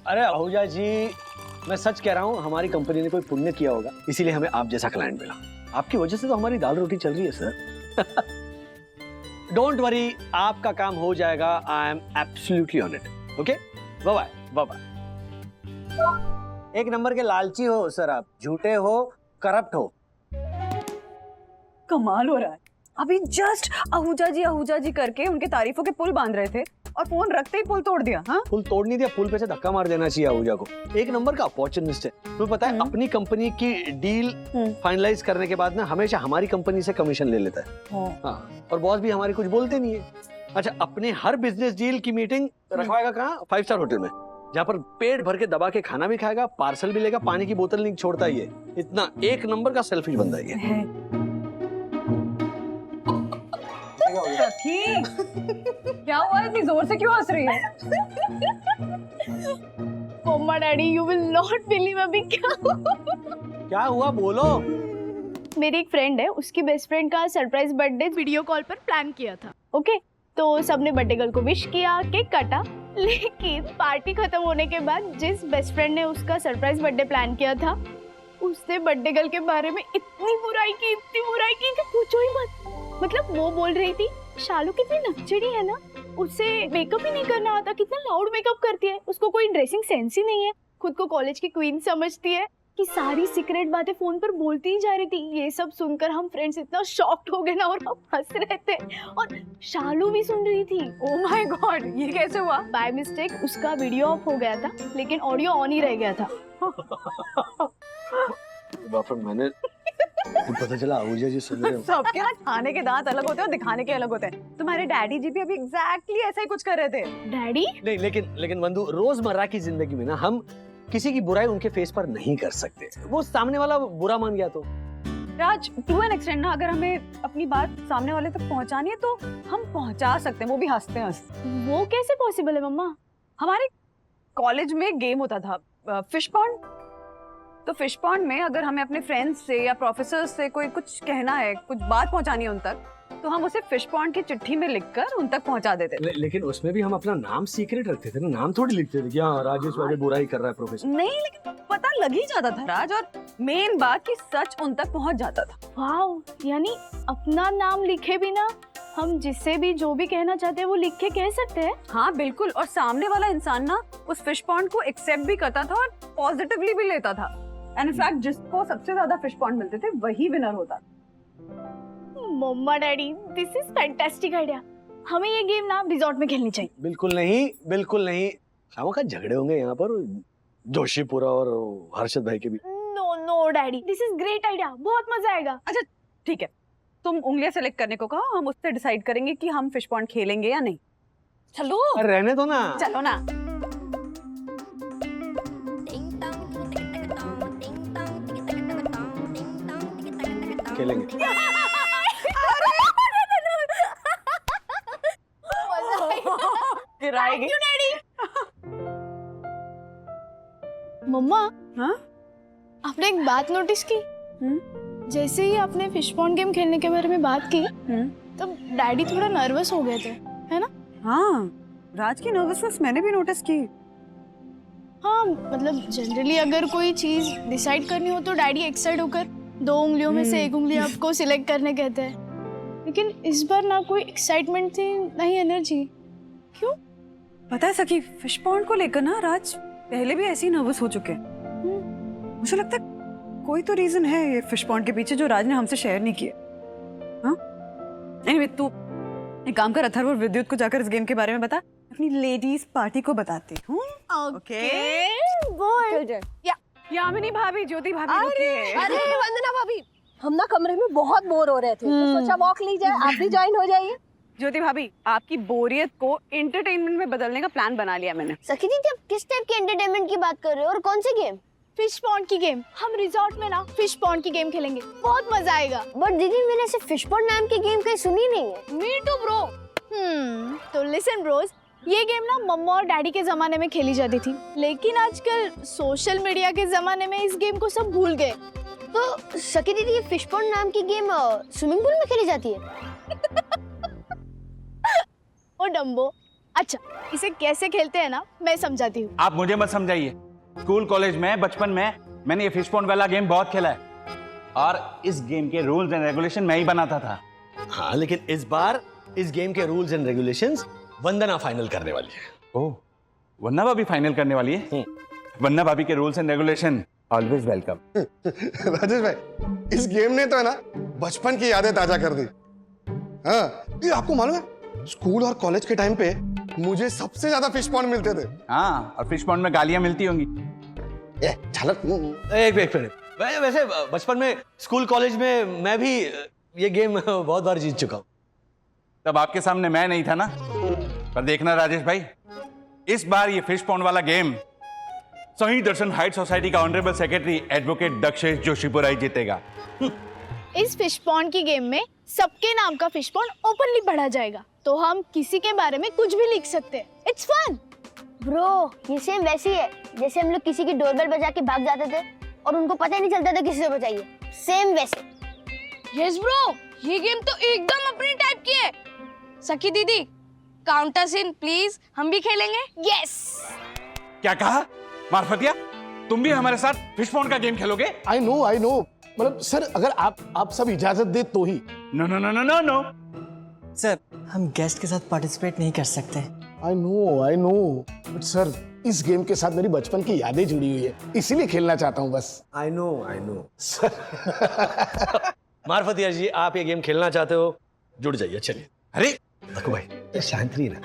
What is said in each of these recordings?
अरे आहूजा जी, मैं सच कह रहा हूँ, हमारी कंपनी ने कोई पुण्य किया होगा, इसीलिए हमें आप जैसा क्लाइंट मिला। आपकी वजह से तो हमारी दाल रोटी चल रही है सर। डोंट वरी, आपका काम हो जाएगा। I am absolutely on it. Okay, bye bye bye. एक नंबर के लालची हो सर आप, झूठे हो, करप्ट हो। कमाल हो रहा है। अभी जस्ट आहूजा जी करके उनके तारीफों के पुल बांध रहे थे और फोन रखते ही पुल तोड़ दिया। हाँ, पुल तोड़ नहीं दिया, पुल पे से धक्का मार देना चाहिए आहूजा को। एक नंबर का अपॉर्चुनिस्ट है। तुम्हें पता है, अपनी कंपनी की डील फाइनलाइज करने के बाद ना हमेशा हमारी कंपनी से कमीशन ले लेता है। हाँ, और बॉस भी हमारी कुछ बोलते नहीं है। अच्छा, अपने हर बिजनेस डील की मीटिंग रखवाएगा कहाँ? 5 स्टार होटल में, जहाँ पर पेट भर के दबा के खाना भी खाएगा, पार्सल भी लेगा, पानी की बोतल नहीं छोड़ता ही है। इतना एक नंबर का सेल्फिश बंदा है। क्या हुआ, इतनी जोर से क्यों हंस रही है? Mamma daddy, you will not believe अभी क्या हुआ, बोलो। मेरी एक फ्रेंड है, उसकी बेस्ट फ्रेंड का सरप्राइज बर्थडे वीडियो कॉल पर प्लान किया था। ओके, तो सबने बर्थडे गर्ल को विश किया, केक काटा, लेकिन पार्टी खत्म होने के बाद जिस बेस्ट फ्रेंड ने उसका सरप्राइज बर्थडे प्लान किया था, उसने बर्थडे गर्ल के बारे में इतनी बुराई की कि पूछो ही मत। मतलब वो बोल रही थी, शालू कितनी नकचड़ी है ना, उससे मेकअप ही नहीं करना आता, कितना लाउड मेकअप करती है, उसको कोई ड्रेसिंग सेंस ही नहीं है, खुद को कॉलेज की क्वीन समझती है, कि सारी सीक्रेट बातें फोन पर बोलती ही जा रही थी। ये सब सुनकर हम फ्रेंड्स इतना शॉक्ड हो गए ना, और हम हंस रहे थे, और शालू भी सुन रही थी। ओह माय गॉड, ये कैसे हुआ? बाय मिस्टेक उसका वीडियो ऑफ हो गया था, लेकिन ऑडियो ऑन ही रह गया था। मैंने पता चला आहूजा जी सुन रहे हो। सबके ना खाने के दांत अलग होते हैं और दिखाने के अलग होते हैं। तुम्हारे डैडी जी भी अभी एग्जैक्टली ऐसा ही कुछ कर रहे थे। डैडी? नहीं, लेकिन बंधु, रोजमर्रा की जिंदगी में ना हम किसी की बुराई उनके फेस पर नहीं कर सकते। वो सामने वाला बुरा मान गया तो। राज, टू एन एक्सटेंड ना, अगर हमें अपनी बात सामने वाले तक पहुंचानी है तो हम पहुंचा सकते हैं, वो भी हंसते हंसते। वो कैसे पॉसिबल है मम्मा? हमारे कॉलेज में गेम होता था फिश पॉन्ड। तो फिश पॉन्ड में अगर हमें अपने फ्रेंड्स से या प्रोफेसर से कोई कुछ कहना है, कुछ बात पहुंचानी है उन तक, तो हम उसे फिश पॉन्ड की चिट्ठी में लिखकर उन तक पहुंचा देते थे। लेकिन उसमें भी हम अपना नाम सीक्रेट रखते थे ना, नाम थोड़ी लिखते थे कि हाँ राजेश वाले बुराई कर रहा है प्रोफेसर। नहीं, लेकिन पता लग ही जाता था राज, और मेन बात कि सच उन तक पहुंच जाता था। वाओ, यानी अपना नाम लिखे बिना हम जिससे भी जो भी कहना चाहते हैं वो लिख के कह सकते हैं। हाँ बिल्कुल, और सामने वाला इंसान ना उस फिश पॉन्ड को एक्सेप्ट भी करता था और पॉजिटिवली भी लेता था। एंड इनफैक्ट जिसको सबसे ज्यादा फिश पॉन्ड मिलते थे वही विनर होता। Mamma daddy, this is fantastic idea. हमें ये गेम ना रिजॉर्ट में खेलनी चाहिए। बिल्कुल नहीं, बिल्कुल नहीं। शाम का झगड़े होंगे यहाँ पर, जोशीपुरा और हर्षद भाई के भी। No no daddy, this is great idea, बहुत मजा आएगा। अच्छा ठीक है, तुम उंगलियां सेलेक्ट करने को कहो, हम उससे डिसाइड करेंगे कि हम फिश पॉन्ड खेलेंगे या नहीं। चलो। अरे रहने दो ना। चलो ना। खेलेंगे। गिराएगी। मम्मा, हाँ? आपने एक बात नोटिस की? जैसे ही आपने फिश पॉन्ड गेम खेलने के बारे में बात की, तब डैडी थोड़ा नर्वस हो गए थे, है ना? हाँ, राज की नर्वसनेस मैंने भी नोटिस की। हाँ, मतलब जनरली अगर कोई चीज डिसाइड करनी हो तो डैडी एक्साइट होकर 2 उंगलियों में से एक उंगली आपको सिलेक्ट करने कहते हैं, लेकिन इस बार ना कोई एक्साइटमेंट थी, ना ही एनर्जी। क्यों? पता है सखी, फिश पॉन्ड को लेकर ना राज पहले भी ऐसे ही नर्वस हो चुके हैं। मुझे लगता है कोई तो रीजन है ये फिश पॉन्ड के पीछे जो राज ने हमसे शेयर नहीं किया। हाँ? एनीवे, तू एक काम कर, अथर्व और विद्युत को जाकर इस गेम के बारे में बता, अपनी लेडीज पार्टी को बताती हूँ। ओके, बोल। यामिनी भाभी, ज्योति भाभी, अरे वंदना भाभी, हम ना कमरे में बहुत बोर हो रहे थे, तो सोचा वॉक ली जाए, आप भी ज्वाइन हो जाइए। ज्योति भाभी, आपकी बोरियत को एंटरटेनमेंट में बदलने का प्लान बना लिया मैंने। सखी दीदी, आप किस टाइप की एंटरटेनमेंट की बात कर रहे हो और कौन सी गेम? फिश पॉन्ड की गेम। हम रिजॉर्ट में ना फिश पॉन्ड की गेम खेलेंगे, बहुत मजा आएगा। बट दीदी, मैंने ऐसे फिश पॉन्ड नाम की गेम कहीं सुनी नहीं है। Me too bro. तो लिसन ब्रोस, ये गेम ना मम्मा और डैडी के जमाने में खेली जाती थी, लेकिन आजकल सोशल मीडिया के जमाने में इस गेम को सब भूल गए। तो सखी दीदी, ये फिश पॉन्ड नाम की गेम स्विमिंग पूल में खेली जाती है? ओ डम्बो, अच्छा, इसे कैसे खेलते हैं ना, मैं समझाती हूँ। आप मुझे मत समझाइए। स्कूल कॉलेज में बचपन में मैंने ये फिश पॉन्ड वाला गेम बहुत खेला है और इस गेम के रूल्स एंड रेगुलेशन मैं ही बनाता था। हाँ, लेकिन इस बार इस गेम के rules and regulations Vandana final करने वाली है। ओह, वन्ना भाभी फाइनल करने वाली है। वन्ना भाभी के rules and regulation always welcome. Rajesh भाई, इस गेम ने तो है ना बचपन की यादें ताजा कर दी। हाँ, ये आपको मालूम है स्कूल और कॉलेज के टाइम पे मुझे सबसे ज्यादा फिश पॉन्ड मिलते थे। हाँ, और फिश पॉन्ड में गालियां मिलती होंगी। झलक। एक मिनट, वैसे बचपन में स्कूल कॉलेज में मैं भी ये गेम बहुत बार जीत चुका हूँ। तब आपके सामने मैं नहीं था ना। पर देखना राजेश भाई, इस बार ये फिश पॉन्ड वाला गेम सही दर्शन हाइट सोसाइटी का honourable secretary advocate Dakshesh Joshipura जीतेगा। इस फिश पॉन्ड की गेम में सबके नाम का फिश पॉन्ड ओपनली पढ़ा जाएगा, तो हम किसी के बारे में कुछ भी लिख सकते हैं। It's fun. ब्रो, ये सेम वैसी है जैसे हम लोग किसी की डोरबेल बजा के भाग जाते थे और उनको पता ही नहीं चलता था किसी से बचाइए। सेम वैसे। यस ब्रो, ये गेम तो एकदम अपनी टाइप की है। सखी दीदी, काउंट अस इन प्लीज, हम भी खेलेंगे। यस। क्या कहा मार्फतिया, तुम भी हमारे साथ फिश पॉन्ड का गेम खेलोगे? आई नो मतलब सर, अगर आप सब इजाजत दे तो ही। No no no no no no. Sir, हम गेस्ट के साथ पार्टिसिपेट नहीं कर सकते। आई नो बट सर, इस गेम के साथ मेरी बचपन की यादें जुड़ी हुई है, इसीलिए खेलना चाहता हूँ बस। आई नो मार्फतिया जी, आप ये गेम खेलना चाहते हो, जुड़ जाइए। चलिए। अरे देखो भाई, शांत रहिए ना।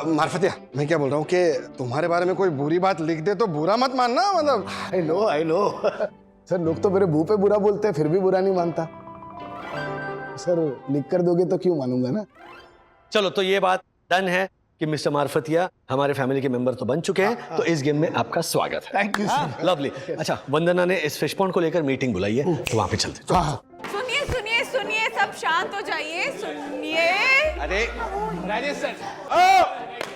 मार्फतिया, मैं क्या बोल रहा हूँ कि तुम्हारे बारे में कोई बुरी बात लिख दे तो बुरा मत मानना। मतलब आई नो सर, लोग तो मेरे मुंह पे बुरा बोलते हैं, फिर भी बुरा नहीं मानता। सर, लिख कर दोगे तो क्यों मानूंगा ना। चलो, तो ये बात डन है कि मिस्टर मार्फतिया हमारे फैमिली के मेंबर तो बन चुके हैं। तो इस गेम में आपका स्वागत है। Thank you sir. लवली। अच्छा, वंदना ने इस फिश पॉन्ड को लेकर मीटिंग बुलाई है, तो वहां पे चलते हैं। सुनिए सुनिए सुनिए, सब शांत हो जाइए। सुनिए। अरे राजेश सर, ओ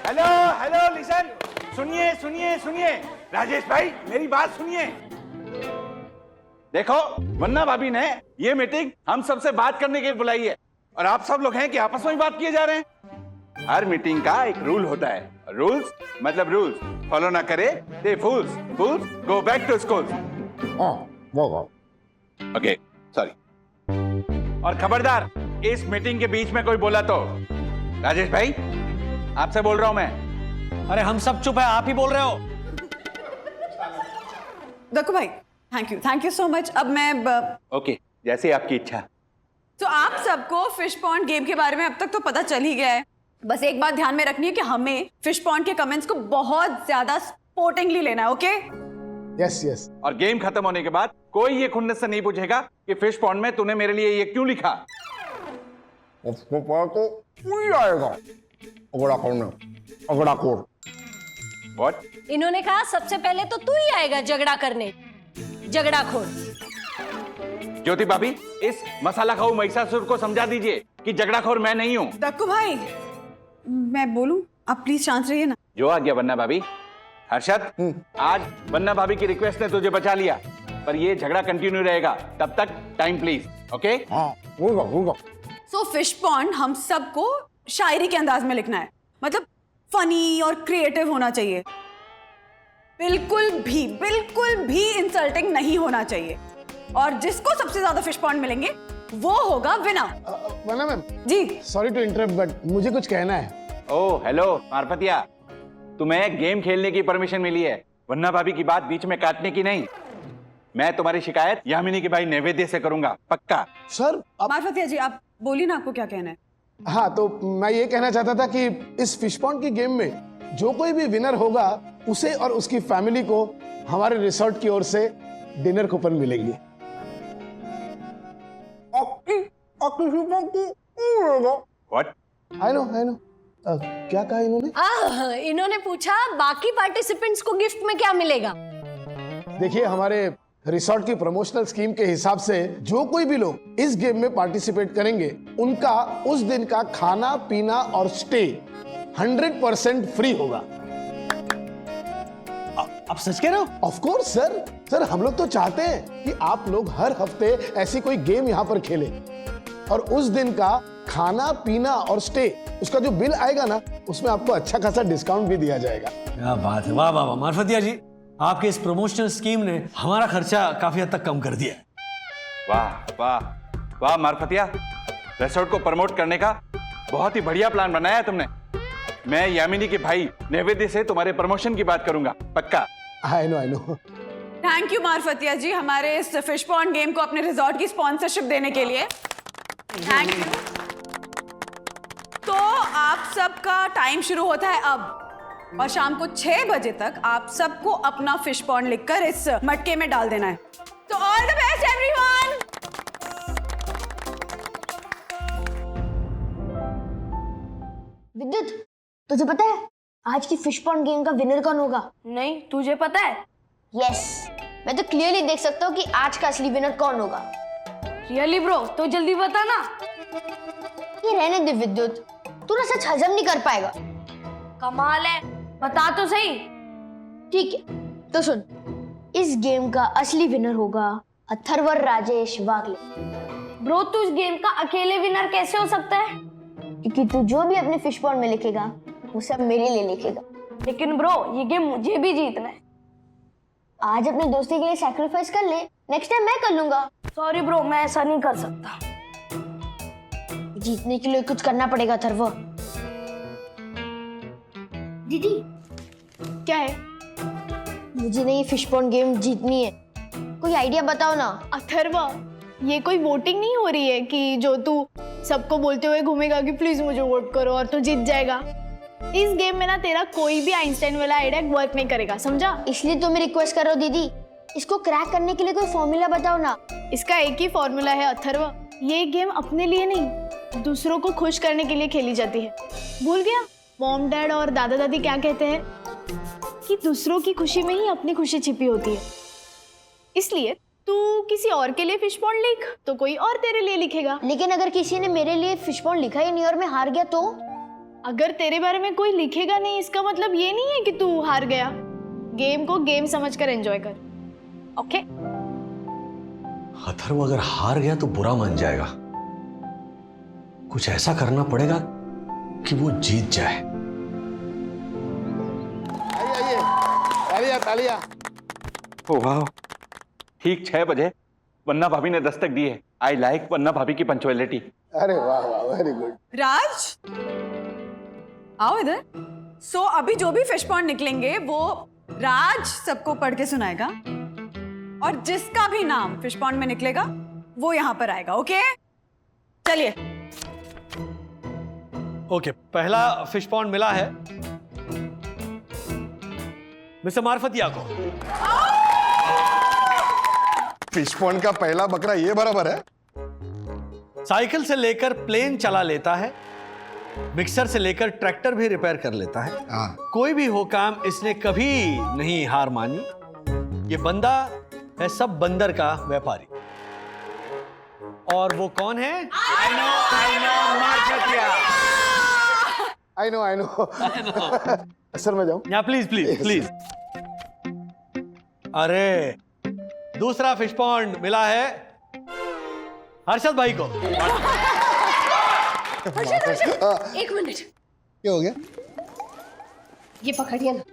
हेलो लिसन, सुनिए राजेश भाई, मेरी बात सुनिए। देखो, वन्ना भाभी ने ये मीटिंग हम सबसे बात करने के लिए बुलाई है और आप सब लोग हैं कि आपस में ही बात किए जा रहे हैं। हर मीटिंग का एक रूल होता है। रूल्स मतलब रूल्स, फॉलो ना करे they fools go back to school. Okay, sorry. और खबरदार, इस मीटिंग के बीच में कोई बोला तो राजेश भाई, आपसे बोल रहा हूं मैं। अरे हम सब चुप है, आप ही बोल रहे हो। देखो भाई, थैंक यू सो मच। अब मैं ओके, जैसे आपकी इच्छा। तो आप सबको फिश पॉन्ड गेम के बारे में अब तक तो पता चल ही गया है। बस एक बात ध्यान में रखनी है कि हमें फिश पॉन्ड के कमेंट्स को बहुत ज्यादा स्पोर्टिंगली लेना है। ओके? यस। और गेम खत्म होने के बाद कोई ये खुन्नस से नहीं पूछेगा कि फिश पॉन्ड में तूने मेरे लिए ये क्यों लिखा। उसको पता तो नहीं आएगा। अगड़ा कोड। व्हाट? इन्होंने कहा सबसे पहले तो तू ही आएगा झगड़ा करने, झगड़ाखोर। ज्योति भाभी, इस मसाला खाऊ महिषासुर को समझा दीजिए कि झगड़ाखोर मैं नहीं हूँ। दक्कू भाई, मैं बोलूं? आप प्लीज शांत रहिए ना। जो आ गया वन्ना भाभी। हर्षद, आज वन्ना भाभी की रिक्वेस्ट ने तुझे बचा लिया, पर ये झगड़ा कंटिन्यू रहेगा। तब तक टाइम प्लीज। ओके? होगा। सो फिश पॉन्ड हम सबको शायरी के अंदाज में लिखना है, मतलब फनी और क्रिएटिव होना चाहिए। बिल्कुल भी इंसल्टिंग नहीं होना चाहिए। और जिसको सबसे ज्यादा फिश पॉन्ड मिलेंगे वो होगा विनर। वन्ना ma'am ji, sorry to interrupt, but मुझे कुछ कहना है। ओह हेलो मार्फतिया, तुम्हें गेम खेलने की परमिशन मिली है, वन्ना भाभी की बात बीच में काटने की नहीं। मैं तुम्हारी शिकायत यामिनी के भाई नैवेद्य से करूंगा, पक्का। सर मार्फतिया जी, आप बोलिए ना, आपको क्या कहना है? हाँ, तो मैं ये कहना चाहता था कि इस फिश पॉन्ड की गेम में जो कोई भी विनर होगा उसे और उसकी फैमिली को हमारे रिसोर्ट की ओर से डिनर कूपन मिलेगी। व्हाट? I know. क्या कहा इन्होंने? इन्होंने पूछा बाकी पार्टिसिपेंट्स को गिफ्ट में क्या मिलेगा। देखिए, हमारे रिसोर्ट की प्रमोशनल स्कीम के हिसाब से जो कोई भी लोग इस गेम में पार्टिसिपेट करेंगे उनका उस दिन का खाना पीना और स्टे 100% फ्री होगा। आप सच कह रहे हो? ऑफ कोर्स सर, हम लोग तो चाहते हैं कि आप लोग हर हफ्ते ऐसी कोई गेम यहाँ पर खेलें और उस दिन का खाना पीना और स्टे उसका जो बिल आएगा ना उसमें आपको अच्छा खासा डिस्काउंट भी दिया जाएगा। क्या बात है, वाह वाह वाह मार्फतिया जी, आपके इस प्रमोशनल स्कीम ने हमारा खर्चा काफी हद तक कम कर दिया है। वाह वाह वाह मार्फतिया, रेसोर्ट को प्रमोट करने का बहुत ही बढ़िया प्लान बनाया है तुमने। मैं यामिनी के भाई नैवेद्य से तुम्हारे प्रमोशन की बात करूंगा, पक्का। I know. थैंक यू मार्फतिया जी हमारे इस फिश पॉन्ड गेम को अपने रिजॉर्ट की स्पॉन्सरशिप देने के लिए। Thank you. तो आप सबका टाइम शुरू होता है अब, और शाम को 6 बजे तक आप सबको अपना फिश पॉन्ड लिखकर इस मटके में डाल देना है। तो ऑल द बेस्ट एवरीवन। विद्युत, तुझे पता है आज की फिश पॉन्ड गेम का विनर कौन होगा? नहीं, तुझे पता है? यस, मैं तो क्लियरली देख सकता हूँ कि आज का असली विनर कौन होगा। रियली ब्रो, तो जल्दी बता ना। ये रहने दे विद्युत, तू ना सच हजम नहीं कर पाएगा। कमाल है, बता तो सही। ठीक है, तो सुन, इस गेम का असली विनर होगा अथर्व राजेश वागले। ब्रो, तू इस गेम का अकेले विनर कैसे हो सकता है? क्योंकि तू जो भी अपने फिश पॉन्ड में लिखेगा वो सब मेरे लिए लिखेगा। लेकिन ब्रो, ये गेम मुझे भी जीतना है। आज अपने दोस्ती के लिए सैक्रिफाइस कर ले, नेक्स्ट टाइम मैं कर लूंगा। सॉरी ब्रो, मैं ऐसा नहीं कर सकता। जीतने के लिए कुछ करना पड़ेगा अथर्व। दीदी, क्या है? मुझे नहीं फिश पॉन्ड गेम जीतनी है, कोई आइडिया बताओ ना। अथर्व, ये कोई वोटिंग नहीं हो रही है कि जो तू सबको बोलते हुए घूमेगा कि प्लीज मुझे वोट करो और तू जीत जाएगा। इस गेम में ना तेरा कोई भी आइंस्टाइन वाला आइडिया वर्क नहीं करेगा, समझा? इसलिए तो मैं रिक्वेस्ट कर रहा हूँ दीदी, इसको क्रैक करने के लिए कोई फॉर्मूला बताओ ना। इसका एक ही फॉर्मूला है अथर्व, ये गेम अपने लिए नहीं दूसरों को खुश करने के लिए खेली जाती है। भूल गया मॉम डैड और दादा दादी क्या कहते हैं कि दूसरों की खुशी में ही अपनी खुशी छिपी होती है। इसलिए तू किसी और के लिए फिश पॉन्ड लिख तो कोई और तेरे लिए लिखेगा। लेकिन अगर किसी ने मेरे लिए फिश पॉन्ड लिखा ही नहीं और मैं हार गया तो? अगर तेरे बारे में कोई लिखेगा नहीं इसका मतलब ये नहीं है कि तू हार गया। गेम को गेम समझकर एंजॉय कर, ओके? अथर्व अगर हार गया तो बुरा मान जाएगा, कुछ ऐसा करना पड़ेगा कि वो जीत जाए। आइए तालियां तालियां। ओ वाह, ठीक 6 बजे वन्ना भाभी ने दस्तक दी है। आई लाइक वन्ना भाभी की पंक्चुअलिटी। अरे वाह वाह, वेरी गुड। राज, आओ इधर। सो अभी जो भी फिश पॉन्ड निकलेंगे वो राज सबको पढ़ के सुनाएगा, और जिसका भी नाम फिश पॉन्ड में निकलेगा वो यहां पर आएगा, ओके? चलिए। ओके, पहला फिश पॉन्ड मिला है मिस्टर मार्फतिया को। फिश पॉन्ड का पहला बकरा ये बराबर है। साइकिल से लेकर प्लेन चला लेता है, मिक्सर से लेकर ट्रैक्टर भी रिपेयर कर लेता है। हाँ। कोई भी हो काम इसने कभी नहीं हार मानी। ये बंदा है सब बंदर का व्यापारी। और वो कौन है? I know Marfatia. I know sir, मैं जाऊं? यहाँ प्लीज प्लीज प्लीज। अरे, दूसरा फिश पॉन्ड मिला है हर्षद भाई को। एक मिनट, क्या हो गया? ये पकड़िए ना।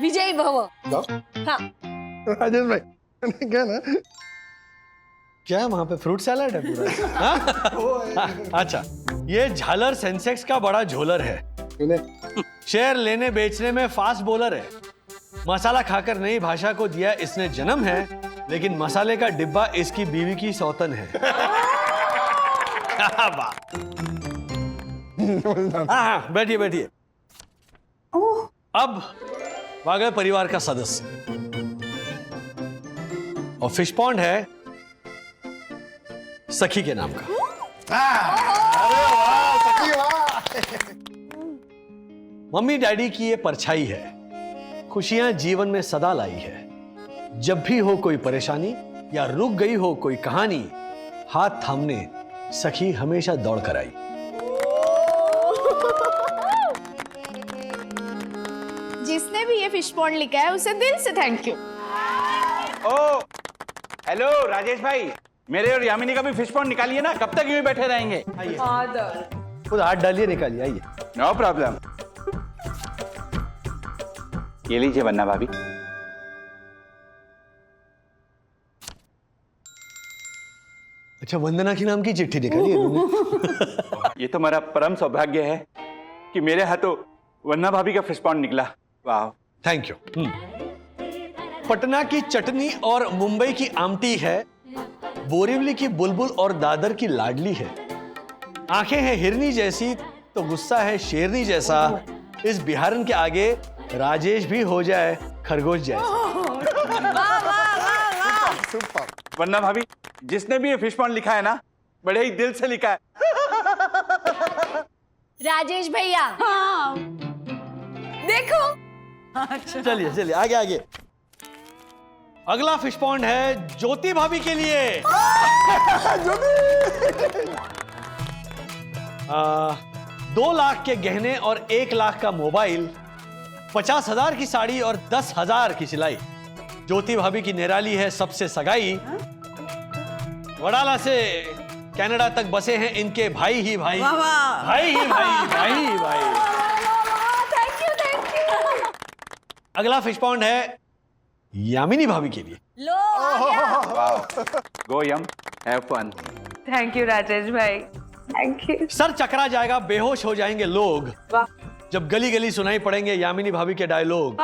विजय भव। हाँ, राजेश भाई, मैंने क्या ना, क्या है वहां पे? फ्रूट सैलड है पूरा? हाँ? अच्छा, ये झालर सेंसेक्स का बड़ा झोलर है। शेयर लेने बेचने में फास्ट बॉलर है। मसाला खाकर नई भाषा को दिया इसने जन्म है, लेकिन मसाले का डिब्बा इसकी बीवी की सौतन है। हाँ, बैठिए बैठिए। अब वागले परिवार का सदस्य, और फिश पॉन्ड है सखी के नाम का। अरे वाह सखी वाह। मम्मी डैडी की ये परछाई है, खुशियां जीवन में सदा लाई है। जब भी हो कोई परेशानी या रुक गई हो कोई कहानी, हाथ थामने सखी हमेशा दौड़ कर आई। ये फिश पॉन्ड लिखा है उसे दिल से thank you. Oh hello Rajesh भाई, मेरे और यामिनी का भी फिश पॉन्ड निकालिए ना, कब तक यूं ही बैठे रहेंगे? खुद हाथ डालिए, निकालिए, आइए। No problem. ये लीजिए वन्ना भाभी। अच्छा, वंदना के नाम की चिट्ठी निकाली है तुमने? ये तो मेरा परम सौभाग्य है कि मेरे हाथों वन्ना भाभी का फिश पॉन्ड निकला। वाह, थैंक यू। पटना की चटनी और मुंबई की आमटी है, बोरीवली की बुलबुल और दादर की लाडली है। आंखें हैं हिरनी जैसी तो गुस्सा है शेरनी जैसा, इस बिहारन के आगे राजेश भी हो जाए खरगोश जैसा। वन्ना भाभी, जिसने भी ये फिश पॉन्ड लिखा है ना, बड़े ही दिल से लिखा है। राजेश भैया। हाँ। देखो। चलिए चलिए, आगे आगे। अगला फिश पॉन्ड है ज्योति भाभी के लिए। 2 लाख के गहने और 1 लाख का मोबाइल, 50,000 की साड़ी और 10,000 की सिलाई। ज्योति भाभी की निराली है सबसे सगाई। वडाला से कनाडा तक बसे हैं इनके भाई ही भाई। वाह वाह। भाई ही भाई, भाई ही भाई। Thank you thank you. अगला फिश पॉन्ड है यामिनी भाभी के लिए। लो go Yam, have fun. Thank you Rajesh भाई, थैंक यू। सर चकरा जाएगा, बेहोश हो जाएंगे लोग जब गली गली सुनाई पड़ेंगे यामिनी भाभी के डायलॉग।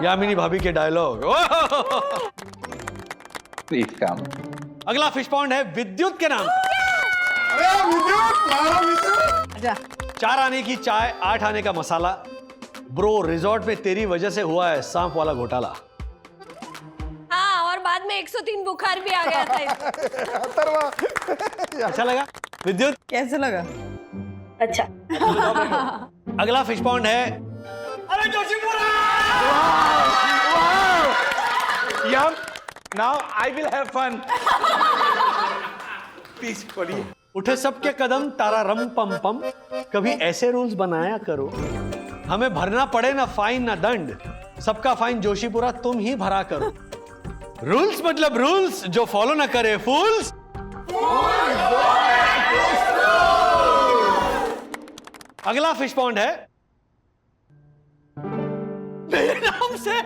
यामिनी भाभी के डायलॉग। Please come. अगला फिश पॉन्ड है विद्युत के नाम। अच्छा। 4 आने की चाय, 8 आने का मसाला। ब्रो, रिजॉर्ट में तेरी वजह से हुआ है सांप वाला घोटाला। हाँ, और बाद में 103 बुखार भी आ गया था। अच्छा लगा विद्युत? कैसे लगा? अच्छा। अगला फिश पॉन्ड है अरे Joshipura. Yam, now I will have fun. Please बोलिए। उठे सबके कदम, तारा रम पम पम, कभी ऐसे रूल्स बनाया करो हमें भरना पड़े ना फाइन ना दंड, सबका फाइन जोशीपुरा तुम ही भरा करो। रूल्स मतलब रूल्स, जो फॉलो ना करे फूल्स। अगला फिश पॉन्ड है मेरे नाम से।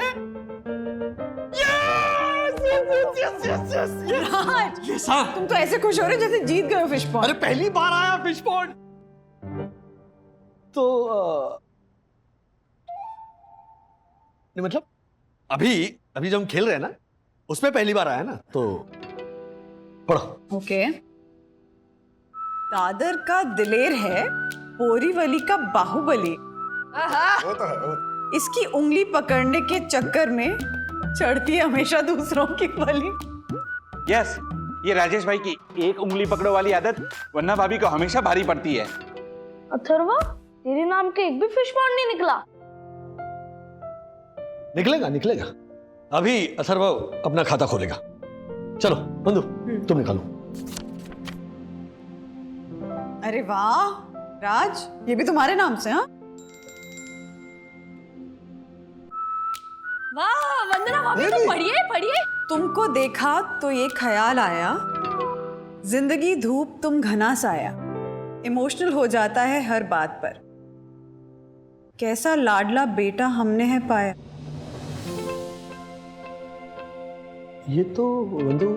राज, ये सा तुम तो ऐसे खुश हो रहे जैसे जीत गए हो फिश पॉन्ड। अरे पहली बार आया फिश पॉन्ड तो नहीं, मतलब अभी जब हम खेल रहे हैं ना, उसमें पहली बार आया ना, तो पढ़ो। ओके। दादर का दिलेर है, बोरीवली का बाहुबली। इसकी उंगली पकड़ने के चक्कर में चढ़ती है हमेशा दूसरों की बलि। यस, ये राजेश भाई की एक उंगली पकड़ो वाली आदत वन्ना भाभी को हमेशा भारी पड़ती है। अथर्वा, तेरे नाम के एक भी फिश पॉन्ड नहीं निकला। निकलेगा। अभी अथर्व अपना खाता खोलेगा। चलो बंधु, तुम निकालो। अरे वाह राज, ये भी तुम्हारे नाम से? हाँ, वाह वंदना भाभी, तो पढ़िए। तुमको देखा तो ये ख्याल आया, जिंदगी धूप तुम घना साया, इमोशनल हो जाता है हर बात पर, कैसा लाडला बेटा हमने है पाया। ये तो बंधु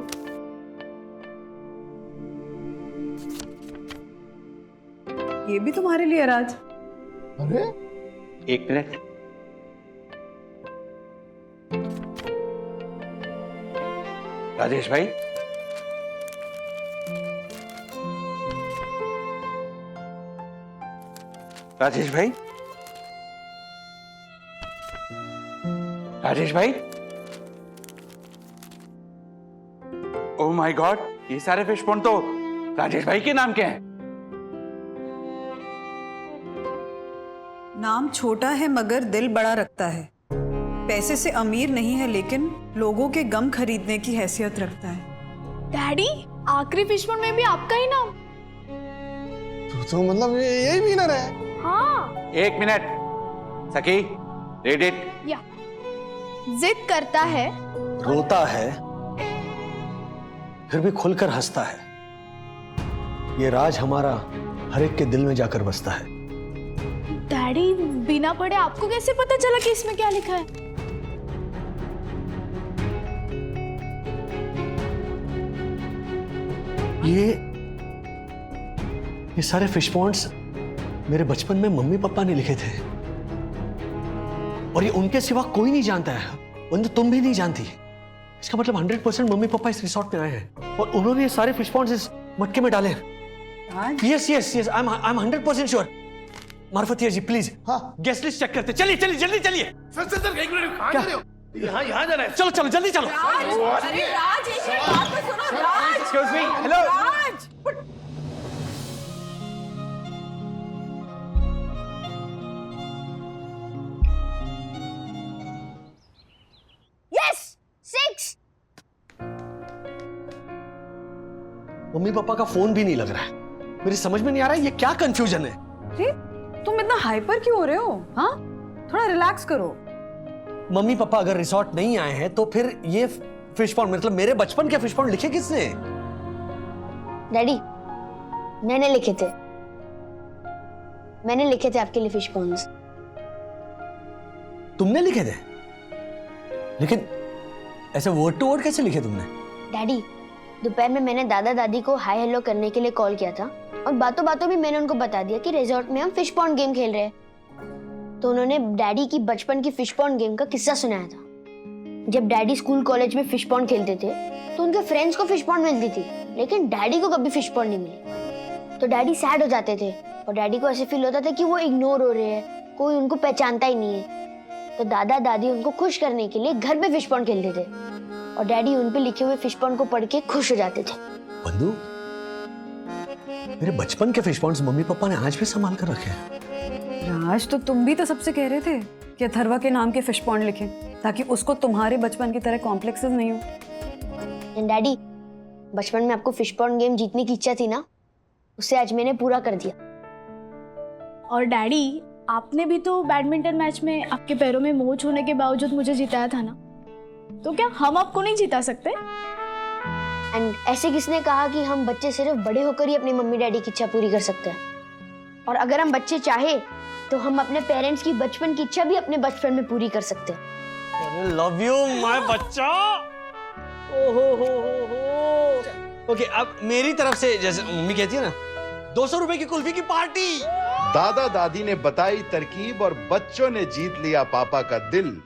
ये भी तुम्हारे लिए राज। अरे एक मिनट। राजेश भाई, राजेश भाई, राजेश भाई, ओह माय गॉड, ये सारे फिश पॉन्ड तो राजेश भाई के नाम के हैं। नाम छोटा है मगर दिल बड़ा रखता है, पैसे से अमीर नहीं है लेकिन लोगों के गम खरीदने की हैसियत रखता है। डैडी, आखिरी फिश पॉन्ड में भी आपका ही नाम? तो मतलब यही विनर है। हाँ। एक मिनट, सखी, Read it. या जिद करता है, रोता है, फिर भी खुलकर हंसता है। ये राज हमारा हर एक के दिल में जाकर बसता है। डैडी बिना पढ़े आपको कैसे पता चला कि इसमें क्या लिखा है? ये सारे फिश पॉन्ड्स मेरे बचपन में मम्मी पापा ने लिखे थे, और ये उनके सिवा कोई नहीं जानता है। वंदु, तुम भी नहीं जानती। इसका मतलब 100% मम्मी पापा इस रिसोर्ट में आए हैं और उन्होंने ये सारे फिश पॉन्ड्स इस मटके में डाले। Yes yes yes, I am 100% sure. Marfatia ji please, हाँ, गेस्ट लिस्ट चेक करते। चलिए चलिए जल्दी चलिए। सर एक मिनट, कहाँ जा रहे हो? यहाँ जाना है। चलो चलो जल्दी चलो। Excuse me. Hello. Yes 6। Mummy papa का फोन भी नहीं लग रहा है। मेरी समझ में नहीं आ रहा है ये क्या कंफ्यूजन है। अरे तुम इतना हाइपर क्यों हो रहे हो? हाँ, थोड़ा रिलैक्स करो। मम्मी पापा अगर रिसोर्ट नहीं आए हैं तो फिर ये फिश पॉन्ड, मतलब मेरे बचपन के फिश पॉन्ड लिखे किसने? डैडी, मैंने लिखे थे। मैंने लिखे थे आपके लिए फिश पॉन्ड्स। तुमने लिखे थे? लेकिन ऐसे वर्ड टू वर्ड कैसे लिखे तुमने? डैडी, दोपहर में मैंने दादा दादी को हाय हेलो करने के लिए कॉल किया था और बातों बातों में मैंने उनको बता दिया कि रिजॉर्ट में हम फिश पॉन्ड गेम खेल रहे हैं। तो उन्होंने डैडी की बचपन की फिश पॉन्ड गेम का किस्सा सुनाया था। जब डैडी स्कूल कॉलेज में फिश पॉन्ड खेलते थे तो उनके फ्रेंड्स को फिश पॉन्ड मिलती थी, लेकिन डैडी को कभी फिश पॉन्ड नहीं मिली। तो डैडी सैड हो जाते थे और डैडी को ऐसे फील होता था कि वो इग्नोर हो रहे हैं, कोई उनको पहचानता ही नहीं है। तो दादा दादी उनको खुश करने के लिए घर पे फिश पॉन्ड खेलते थे और डैडी उन पे लिखे हुए फिश पॉन्ड को पढ़ के खुश हो जाते थे। बंधु, मेरे बचपन के फिश पॉन्ड्स मम्मी पापा ने आज भी संभाल कर रखे हैं। राज, तो तुम भी तो सबसे कह रहे थे कि अथर्वा के नाम के फिश पॉन्ड लिखें ताकि उसको तुम्हारे बचपन की तरह कॉम्प्लेक्सेस नहीं हो। डैडी, बचपन में आपको फिश पॉन्ड गेम जीतने की इच्छा थी ना, उसे आज मैंने पूरा कर दिया। और डैडी, आपने भी तो बैडमिंटन मैच में आपके पैरों में मोच होने के बावजूद मुझे जिताया था ना, तो क्या हम आपको नहीं जिता सकते? एंड ऐसे किसने कहा कि हम बच्चे सिर्फ बड़े होकर ही अपनी मम्मी डैडी की इच्छा पूरी कर सकते हैं? और अगर हम बच्चे चाहे तो हम अपने पेरेंट्स की बचपन की इच्छा भी अपने बचपन में पूरी कर सकते हैं। अरे लव यू माय बच्चा। ओहो। ओके, अब मेरी तरफ से जैसे मम्मी कहती है ना, 200 रुपए की कुल्फी की पार्टी। दादा दादी ने बताई तरकीब और बच्चों ने जीत लिया पापा का दिल।